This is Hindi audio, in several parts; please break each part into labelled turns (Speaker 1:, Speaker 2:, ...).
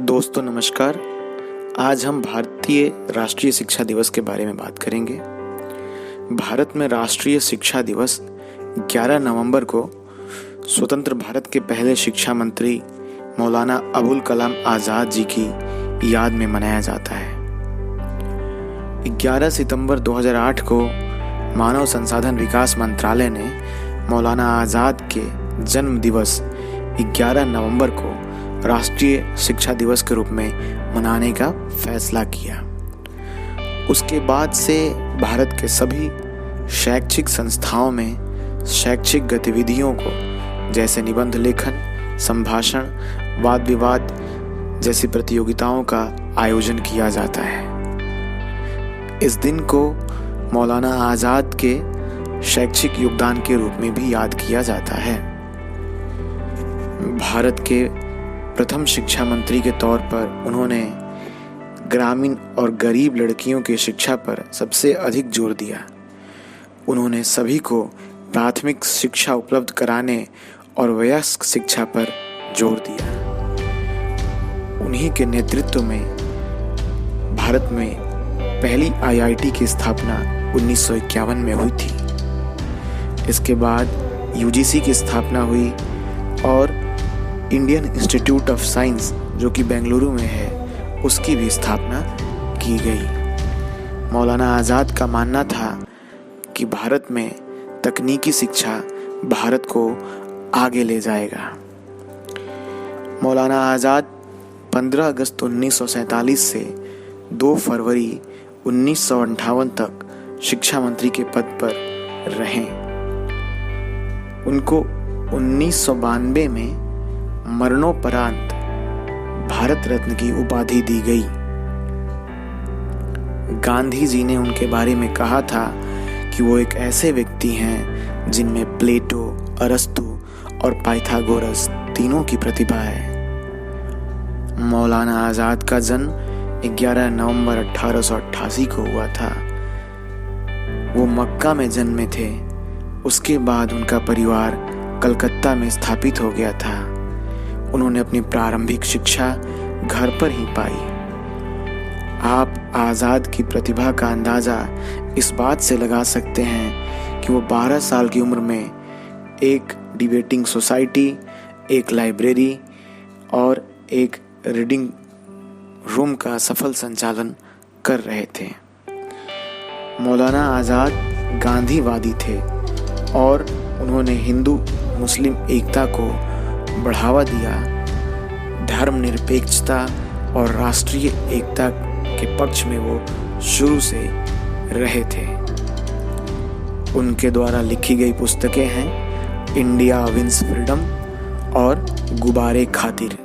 Speaker 1: दोस्तों नमस्कार। आज हम भारतीय राष्ट्रीय शिक्षा दिवस के बारे में बात करेंगे। भारत में राष्ट्रीय शिक्षा दिवस 11 नवंबर को स्वतंत्र भारत के पहले शिक्षा मंत्री मौलाना अबुल कलाम आज़ाद जी की याद में मनाया जाता है। 11 सितंबर 2008 को मानव संसाधन विकास मंत्रालय ने मौलाना आज़ाद के जन्म दिवस 11 नवंबर को राष्ट्रीय शिक्षा दिवस के रूप में मनाने का फैसला किया। उसके बाद से भारत के सभी शैक्षिक संस्थाओं में शैक्षिक गतिविधियों को जैसे निबंध लेखन, संभाषण, वाद विवाद जैसी प्रतियोगिताओं का आयोजन किया जाता है। इस दिन को मौलाना आज़ाद के शैक्षिक योगदान के रूप में भी याद किया जाता है। भारत के प्रथम शिक्षा मंत्री के तौर पर उन्होंने ग्रामीण और गरीब लड़कियों की शिक्षा पर सबसे अधिक जोर दिया। उन्होंने सभी को प्राथमिक शिक्षा उपलब्ध कराने और वयस्क शिक्षा पर जोर दिया। उन्हीं के नेतृत्व में भारत में पहली आईआईटी की स्थापना 1951 में हुई थी। इसके बाद यूजीसी की स्थापना हुई और इंडियन इंस्टीट्यूट ऑफ साइंस जो कि बेंगलुरु में है उसकी भी स्थापना की गई। मौलाना आज़ाद का मानना था कि भारत में तकनीकी शिक्षा भारत को आगे ले जाएगा। मौलाना आज़ाद 15 अगस्त 1947 से 2 फरवरी 1958 तक शिक्षा मंत्री के पद पर रहे। उनको 1992 में मरणोपरांत भारत रत्न की उपाधि दी गई। गांधी जी ने उनके बारे में कहा था कि वो एक ऐसे व्यक्ति हैं जिनमें प्लेटो, अरस्तु और पाइथागोरस तीनों की प्रतिभा है। मौलाना आज़ाद का जन्म 11 नवंबर 1888 को हुआ था। वो मक्का में जन्मे थे। उसके बाद उनका परिवार कलकत्ता में स्थापित हो गया था। उन्होंने अपनी प्रारंभिक शिक्षा घर पर ही पाई। आप आज़ाद की प्रतिभा का अंदाज़ा इस बात से लगा सकते हैं कि वो 12 साल की उम्र में एक डिबेटिंग सोसाइटी, एक लाइब्रेरी और एक रीडिंग रूम का सफल संचालन कर रहे थे। मौलाना आज़ाद गांधीवादी थे और उन्होंने हिंदू मुस्लिम एकता को बढ़ावा दिया। धर्मनिरपेक्षता और राष्ट्रीय एकता के पक्ष में वो शुरू से रहे थे। उनके द्वारा लिखी गई पुस्तकें हैं इंडिया विंस फ्रीडम और गुब्बारे खातिर।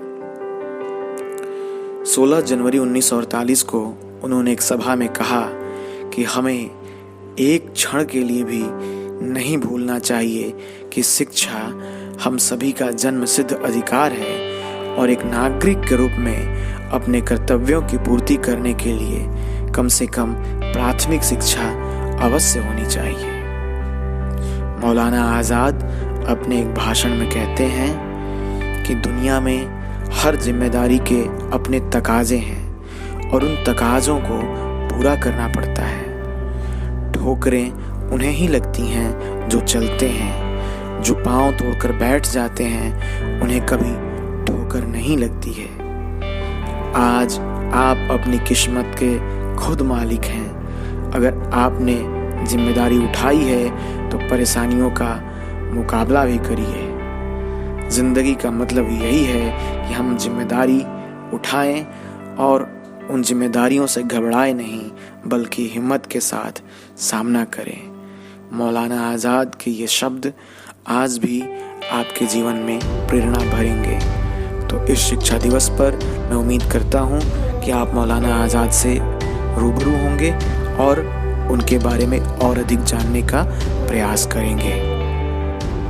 Speaker 1: 16 जनवरी 1948 को उन्होंने एक सभा में कहा कि हमें एक क्षण के लिए भी नहीं भूलना चाहिए कि शिक्षा हम सभी का जन्मसिद्ध अधिकार है और एक नागरिक के रूप में अपने कर्तव्यों की पूर्ति करने के लिए कम से कम प्राथमिक शिक्षा अवश्य होनी चाहिए। मौलाना आज़ाद अपने एक भाषण में कहते हैं कि दुनिया में हर जिम्मेदारी के अपने तकाजे हैं और उन तकाजों को पूरा करना पड़ता है। ठोकरें उन्हें ही लगती हैं जो चलते हैं। जो पांव तोड़कर बैठ जाते हैं उन्हें कभी ठोकर नहीं लगती है। आज आप अपनी किस्मत के खुद मालिक हैं। अगर आपने जिम्मेदारी उठाई है तो परेशानियों का मुकाबला भी करिए। जिंदगी का मतलब यही है कि हम जिम्मेदारी उठाएं और उन जिम्मेदारियों से घबराए नहीं बल्कि हिम्मत के साथ सामना करें। मौलाना आज़ाद के ये शब्द आज भी आपके जीवन में प्रेरणा भरेंगे। तो इस शिक्षा दिवस पर मैं उम्मीद करता हूँ कि आप मौलाना आज़ाद से रूबरू होंगे और उनके बारे में और अधिक जानने का प्रयास करेंगे।